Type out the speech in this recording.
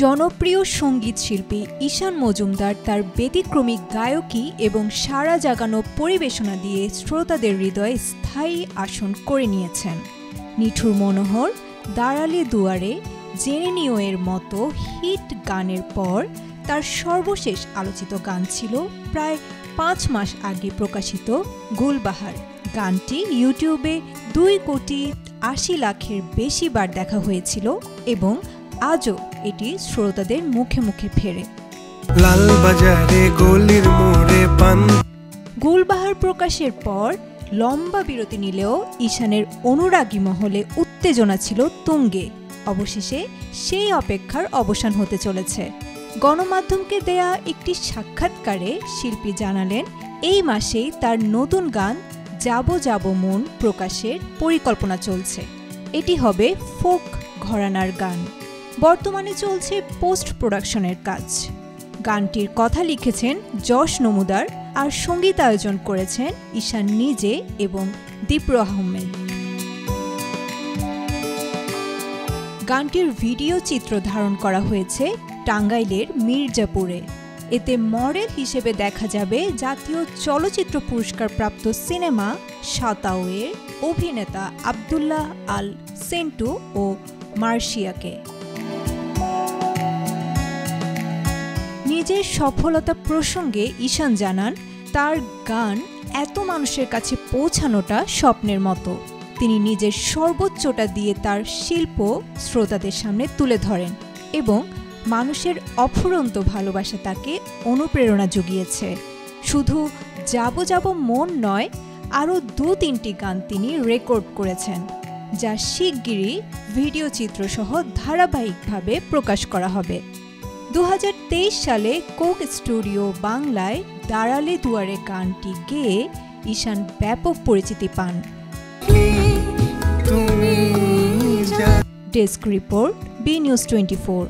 জনপ্রিয় সঙ্গীত শিল্পী ঈশান মজুমদার তার ব্যতিক্রমী গায়কী এবং সাড়া জাগানো পরিবেশনা দিয়ে শ্রোতাদের হৃদয়ে স্থায়ী আসন করে নিয়েছেন। নিঠুর মনোহর, দাঁড়ালে দুয়ারে, জেনে নিও এর মতো হিট গানের পর তার সর্বশেষ আলোচিত গান ছিল প্রায় 5 মাস আগে প্রকাশিত গুলবাহার। গানটি ইউটিউবে 2,80,00,000-এর বেশি বার দেখা হয়েছিল এবং আজও এটি শ্রোতাদের মুখে মুখে ফেরে। লালবাজারে গলির মোড়ে পান। গুলবাহার প্রকাশের পর লম্বা বিরতি নিলেও ঈশানের অনুরাগী মহলে উত্তেজনা ছিল তুঙ্গে। অবশেষে সেই অপেক্ষার অবসান হতে চলেছে। গণমাধ্যমকে দেয়া একটি সাক্ষাৎকারে শিল্পী জানালেন, এই মাসেই তার নতুন গান যাবো যাবো মন প্রকাশের পরিকল্পনা চলছে। এটি হবে ফোক ঘরানার গান। বর্তমানে চলছে পোস্ট প্রোডাকশনের কাজ। গানটির কথা লিখেছেন যশ নমুদার আর সঙ্গীতায়োজন করেছেন ঈশান নিজে এবং দীপ্র আহমেদ। গানটির ভিডিও চিত্র ধারণ করা হয়েছে টাঙ্গাইলের মির্জাপুরে। এতে মডেল হিসেবে দেখা যাবে জাতীয় চলচ্চিত্র পুরস্কার প্রাপ্ত সিনেমা সাতাওয়ের অভিনেতা আব্দুল্লাহ আল সেন্টু ও মার্শিয়াকে। নিজের সফলতা প্রসঙ্গে ঈশান জানান, তার গান এত মানুষের কাছে পৌঁছানোটা স্বপ্নের মতো। তিনি নিজের সর্বোচ্চটা দিয়ে তার শিল্প শ্রোতাদের সামনে তুলে ধরেন এবং মানুষের অফুরন্ত ভালোবাসা তাকে অনুপ্রেরণা জুগিয়েছে। শুধু যাবো যাবো মন নয়, আরও 2-3টি গান তিনি রেকর্ড করেছেন, যা শিগগিরই ভিডিও চিত্রসহ ধারাবাহিকভাবে প্রকাশ করা হবে। 2023 সালে কোক স্টুডিও বাংলায় দাঁড়ালে দুয়ারে গানটি গেয়ে ঈশান ব্যাপক পরিচিতি পান। Desk report, B news 24।